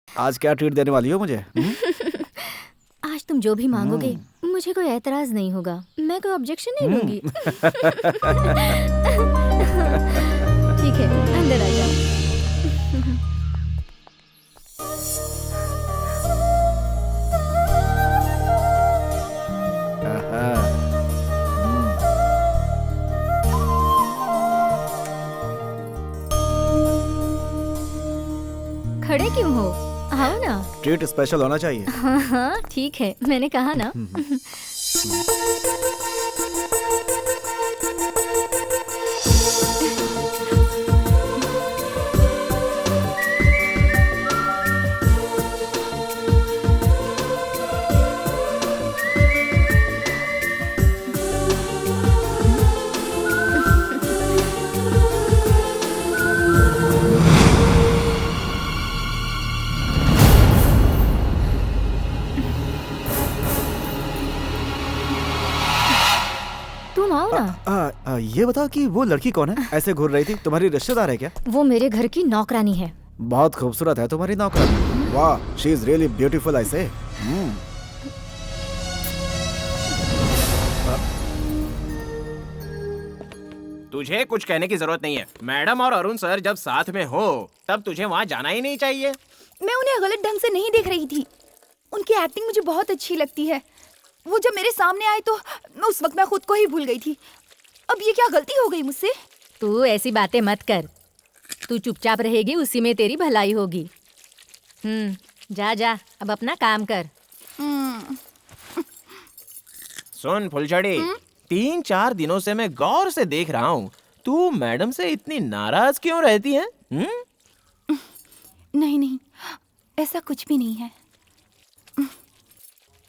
आज क्या ट्रीट देने वाली हो मुझे? आज तुम जो भी मांगोगे मुझे कोई एतराज नहीं होगा, मैं कोई ऑब्जेक्शन नहीं दूंगी। ठीक है, अंदर आ जाओ। खड़े क्यों हो? आओ ना। ट्रीट स्पेशल होना चाहिए। हाँ हाँ ठीक है, मैंने कहा ना। तुम आओ ना। ये बता कि वो लड़की कौन है? ऐसे घूर रही थी, तुम्हारी रिश्तेदार है क्या? वो मेरे घर की नौकरानी है। बहुत खूबसूरत है तुम्हारी नौकरानी। वाह, she is really beautiful I से। तुझे कुछ कहने की जरूरत नहीं है। मैडम और अरुण सर जब साथ में हो तब तुझे वहाँ जाना ही नहीं चाहिए। मैं उन्हें गलत ढंग से नहीं देख रही थी। उनकी एक्टिंग मुझे बहुत अच्छी लगती है। वो जब मेरे सामने आए तो उस वक्त मैं खुद को ही भूल गई थी। अब ये क्या गलती हो गई मुझसे? तू ऐसी बातें मत कर। तू चुपचाप रहेगी, उसी में तेरी भलाई होगी। जा जा, अब अपना काम कर। सुन फुलझड़ी, 3-4 दिनों से मैं गौर से देख रहा हूँ, तू मैडम से इतनी नाराज क्यों रहती है? नहीं नहीं, ऐसा कुछ भी नहीं है।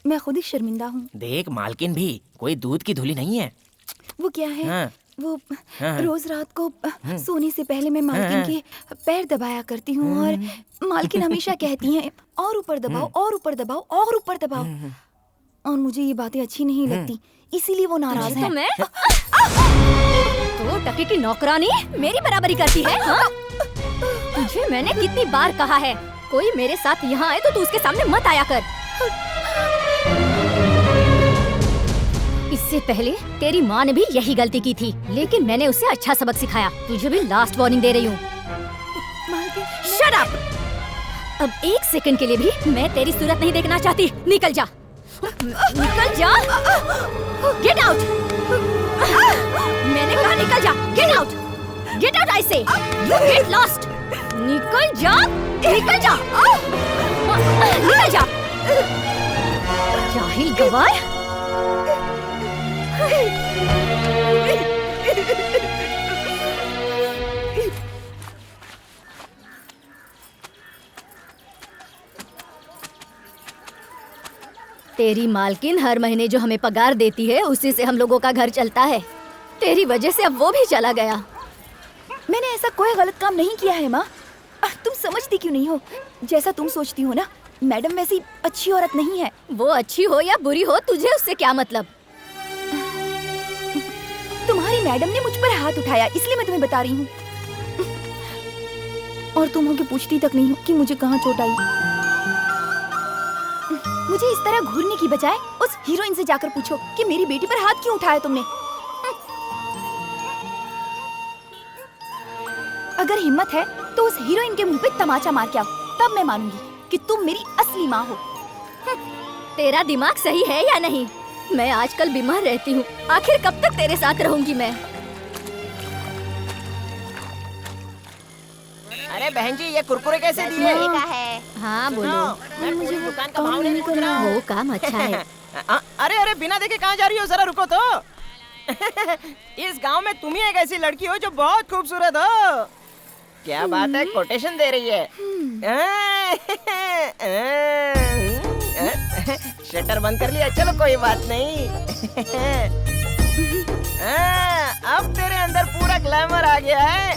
मैं खुद ही शर्मिंदा हूँ। देख मालकिन भी कोई दूध की धुली नहीं है। वो क्या है? हाँ। वो रोज रात को सोने से पहले मैं मालकिन के पैर दबाया करती हूँ और मालकिन हमेशा कहती हैं और ऊपर दबाओ और ऊपर दबाओ और ऊपर दबाओ। और मुझे ये बातें अच्छी नहीं लगती, इसीलिए वो नाराज है। तो मैं तो टके की नौकरानी मेरी बराबरी करती है? हाँ? तुझे मैंने कितनी बार कहा है, कोई मेरे साथ यहाँ आए तो तू उसके सामने मत आया कर। इससे पहले तेरी माँ ने भी यही गलती की थी, लेकिन मैंने उसे अच्छा सबक सिखाया। तुझे भी लास्ट वार्निंग दे रही हूँ। Shut up! अब 1 सेकंड के लिए भी मैं तेरी सूरत नहीं देखना चाहती। निकल जा, निकल जा, गेट आउट। मैंने कहा निकल जा, get out, get out I से, यू गेट लॉस्ट। निकल जा, निकल जा, निकल जा, जाहिल गवार। तेरी मालकिन हर महीने जो हमें पगार देती है उसी से हम लोगों का घर चलता है। तेरी वजह से अब वो भी चला गया। मैंने ऐसा कोई गलत काम नहीं किया है माँ। तुम समझती क्यों नहीं हो? जैसा तुम सोचती हो ना, मैडम वैसी अच्छी औरत नहीं है। वो अच्छी हो या बुरी हो, तुझे उससे क्या मतलब? तुम्हारी मैडम ने मुझ पर हाथ उठाया, इसलिए मैं तुम्हें बता रही हूँ। और तुम होके पूछती तक नहीं हो कि मुझे कहाँ चोट आई। मुझे इस तरह घूरने की बजाय उस हीरोइन से जाकर पूछो कि मेरी बेटी पर हाथ क्यों उठाया तुमने। अगर हिम्मत है तो उस हीरोइन के मुंह पे तमाचा मार के आओ, तब मैं मानूंगी कि तुम मेरी असली माँ हो। तेरा दिमाग सही है या नहीं? मैं आजकल बीमार रहती हूँ, आखिर कब तक तेरे साथ रहूंगी मैं? अरे बहन जी, ये कुरकुरे कैसे दिए? हाँ बोलो। मैं पूरी दुकान का भाव नहीं पूछ रहा हूँ। वो काम अच्छा है। अरे अरे, बिना देखे कहाँ जा रही हो? जरा रुको तो। इस गांव में तुम ही एक ऐसी लड़की हो जो बहुत खूबसूरत हो। क्या बात है, कोटेशन दे रही है। शटर बंद कर लिया, चलो कोई बात नहीं। अब तेरे अंदर पूरा ग्लैमर आ गया है।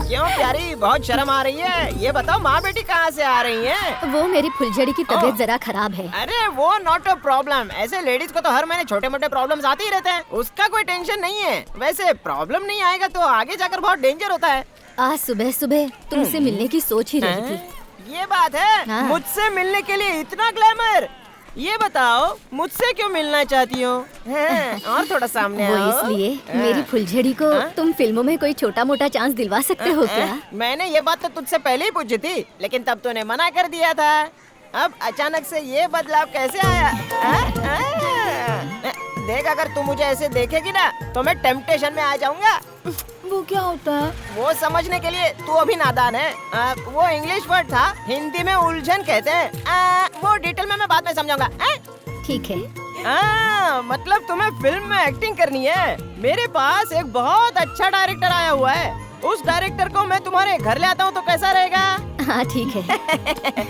क्यों प्यारी, बहुत शर्म आ रही है? ये बताओ माँ बेटी कहाँ से आ रही हैं? वो मेरी फुलझड़ी की तबीयत जरा खराब है। अरे वो नॉट अ प्रॉब्लम। ऐसे लेडीज को तो हर महीने छोटे मोटे प्रॉब्लम्स आते ही रहते हैं, उसका कोई टेंशन नहीं है। वैसे प्रॉब्लम नहीं आएगा तो आगे जाकर बहुत डेंजर होता है। आज सुबह सुबह तुमसे मिलने की सोच ही रही थी। ये बात है। हाँ। मुझसे मिलने के लिए इतना ग्लैमर। ये बताओ मुझसे क्यों मिलना चाहती हो? हैं? और थोड़ा सामने वो आओ। इसलिए मेरी फुलझड़ी को तुम फिल्मों में कोई छोटा मोटा चांस दिलवा सकते हो क्या? मैंने ये बात तो तुझसे पहले ही पूछी थी, लेकिन तब तूने मना कर दिया था। अब अचानक से ये बदलाव कैसे आया? देख, अगर तू मुझे ऐसे देखेगी ना तो मैं टेम्पटेशन में आ जाऊंगा। वो क्या होता है? वो समझने के लिए तू अभी नादान है। वो इंग्लिश वर्ड था, हिंदी में उलझन कहते हैं। वो डिटेल में मैं बाद में समझाऊंगा। ठीक है। मतलब तुम्हें फिल्म में एक्टिंग करनी है। मेरे पास एक बहुत अच्छा डायरेक्टर आया हुआ है। उस डायरेक्टर को मैं तुम्हारे घर ले आता हूँ तो कैसा रहेगा? हाँ ठीक है।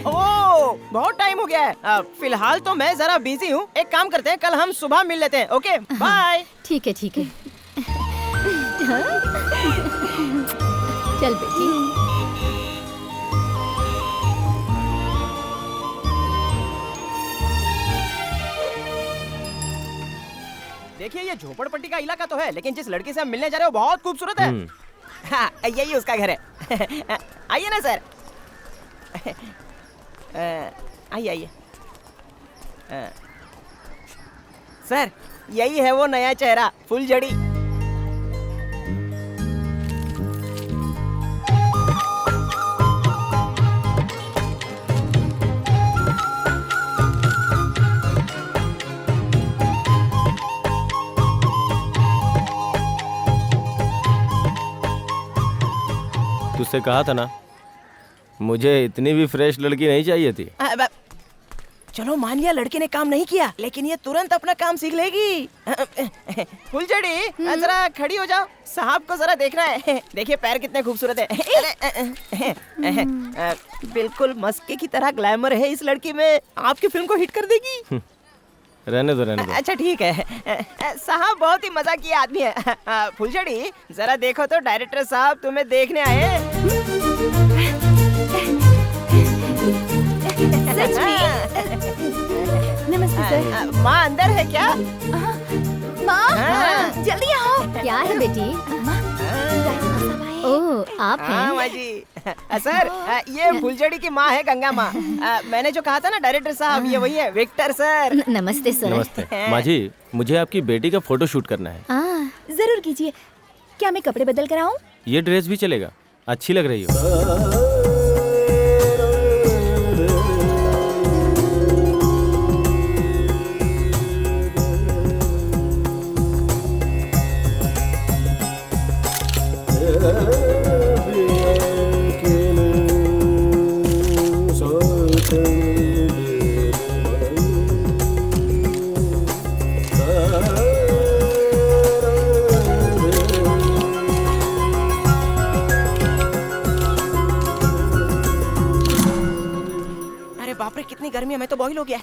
ओह, बहुत टाइम हो गया है। फिलहाल तो मैं जरा बिजी हूँ। एक काम करते हैं, कल हम सुबह मिल लेते हैं। Okay, bye. ठीक है ठीक है। चल बेटी। देखिए, ये झोपड़पट्टी का इलाका तो है, लेकिन जिस लड़की से हम मिलने जा रहे हो बहुत खूबसूरत है। हाँ, यही उसका घर है। आइए ना सर। आइए आइए। सर, यही है वो नया चेहरा, फुलझड़ी। तुझसे कहा था ना, मुझे इतनी भी फ्रेश लड़की नहीं चाहिए थी। चलो मान लिया लड़के ने काम नहीं किया, लेकिन ये तुरंत अपना काम सीख लेगी। फुलझड़ी, जरा खड़ी हो जाओ, साहब को जरा देखना है। देखिए पैर कितने खूबसूरत है। बिल्कुल मस्के की तरह ग्लैमर है इस लड़की में। आपकी फिल्म को हिट कर देगी। रहने दो रहने दो। अच्छा ठीक है। साहब बहुत ही मजाकी आदमी है। फुलझड़ी, जरा देखो तो डायरेक्टर साहब तुम्हें देखने आए। सच में? नमस्ते सर। माँ अंदर है क्या? माँ, जल्दी आओ। क्या है बेटी? ओह, आप हाँ हैं? माँ जी। सर, ये फुलझड़ी की माँ है, गंगा माँ। मैंने जो कहा था ना डायरेक्टर साहब, ये वही है, विक्टर सर। नमस्ते सर। नमस्ते माँ जी, मुझे आपकी बेटी का फोटो शूट करना है। जरूर कीजिए। क्या मैं कपड़े बदल कर आऊं? ये ड्रेस भी चलेगा, अच्छी लग रही हो। बाप रे, कितनी गर्मी है, मैं तो बॉईल हो गया।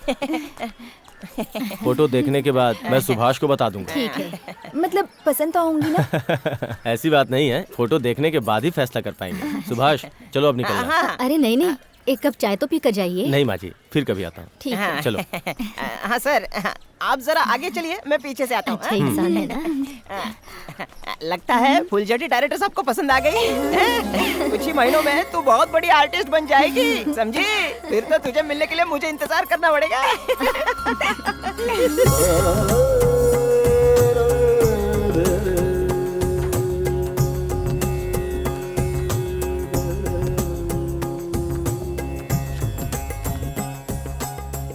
फोटो देखने के बाद मैं सुभाष को बता दूंगा। ठीक है। मतलब पसंद तो आऊंगी ना? ऐसी बात नहीं है, फोटो देखने के बाद ही फैसला कर पाएंगे। सुभाष, चलो अब निकलना। अरे नहीं नहीं, एक कप चाय तो पी कर जाइए। नहीं माँ जी, फिर कभी आता हूँ। ठीक है। चलो। हाँ सर, आप जरा आगे चलिए, मैं पीछे से आता हूँ। अच्छा इंसान है ना। लगता है फुलझड़ी डायरेक्टर साहब को पसंद आ गई है। कुछ ही महीनों में तू बहुत बड़ी आर्टिस्ट बन जाएगी, समझी? फिर तो तुझे मिलने के लिए मुझे इंतजार करना पड़ेगा।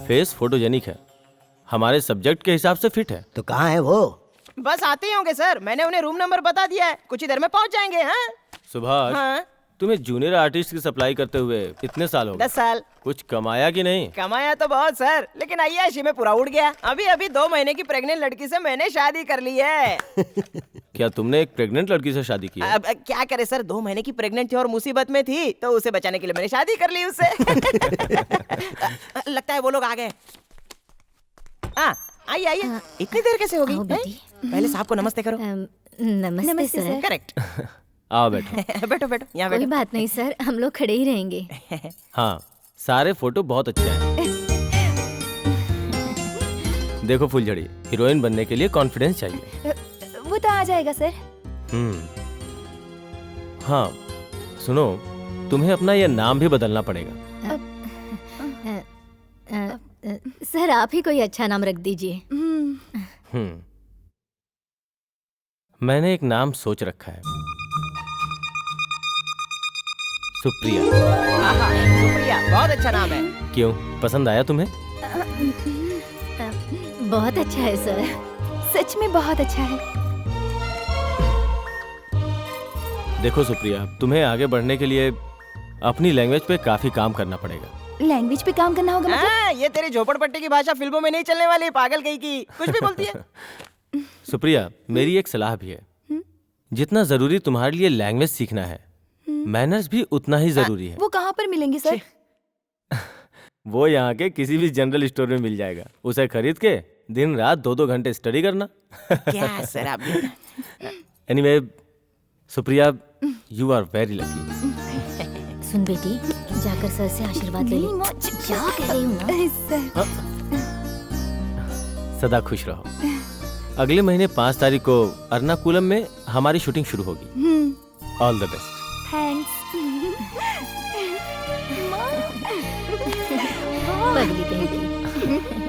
फेस फोटोजेनिक है, हमारे सब्जेक्ट के हिसाब से फिट है। तो कहाँ है वो? बस आते ही होंगे सर, मैंने उन्हें रूम नंबर बता दिया है, कुछ ही देर में पहुंच जाएंगे। हाँ सुभाष, हाँ, तुम्हें जूनियर आर्टिस्ट की सप्लाई करते हुए इतने साल हो गए, 10 साल। कुछ कमाया कि नहीं? कमाया तो बहुत सर, लेकिन अय्याशी में पूरा उड़ गया। अभी अभी 2 महीने की प्रेग्नेंट लड़की से मैंने शादी कर ली है। क्या तुमने एक प्रेग्नेंट लड़की से शादी की है? अब क्या करे सर, 2 महीने की प्रेग्नेंट थी और मुसीबत में थी, तो उसे बचाने के लिए मैंने शादी कर ली उससे। लगता है वो लोग आ गए। आइए आइए, इतनी देर कैसे हो गई? आओ बेटी। पहले साहब को नमस्ते करो। नमस्ते नमस्ते सर। सर। करेक्ट। आओ बैठो। बैठो बैठो, यहाँ कोई बैठो। बात नहीं सर, हम लोग खड़े ही रहेंगे। हाँ, सारे फोटो बहुत अच्छे हैं। देखो फुलझड़ी, हीरोइन बनने के लिए कॉन्फिडेंस चाहिए। वो तो आ जाएगा सर। हाँ, सुनो, तुम्हें अपना ये नाम भी बदलना पड़ेगा। सर आप ही कोई अच्छा नाम रख दीजिए। मैंने एक नाम सोच रखा है, सुप्रिया। आहा, सुप्रिया बहुत अच्छा नाम है। क्यों, पसंद आया तुम्हें? बहुत अच्छा है सर। सच में बहुत अच्छा है। देखो सुप्रिया, तुम्हें आगे बढ़ने के लिए अपनी लैंग्वेज पे काफी काम करना पड़ेगा। लैंग्वेज पे काम करना होगा मतलब? ये तेरी झोपड़पट्टी की भाषा फिल्मों में नहीं चलने वाली, पागल कहीं की कुछ भी बोलती है। सुप्रिया, मेरी एक सलाह भी है। जितना जरूरी तुम्हारे लिए लैंग्वेज सीखना है, मैनर्स भी उतना ही जरूरी है। वो कहाँ पर मिलेंगे सर? वो यहाँ के किसी भी जनरल स्टोर में मिल जाएगा। उसे खरीद के दिन रात 2-2 घंटे स्टडी करना। क्या सर आप भी? Anyway Supriya, you are very lucky. सुन बेटी, जाकर सर से आशीर्वाद ले ले। क्या कह रही हूँ ना? सर, सदा खुश रहो। अगले महीने 5 तारीख को अर्नाकुलम में हमारी शूटिंग शुरू होगी। All the best. थैंक्स। पगली कहीं की।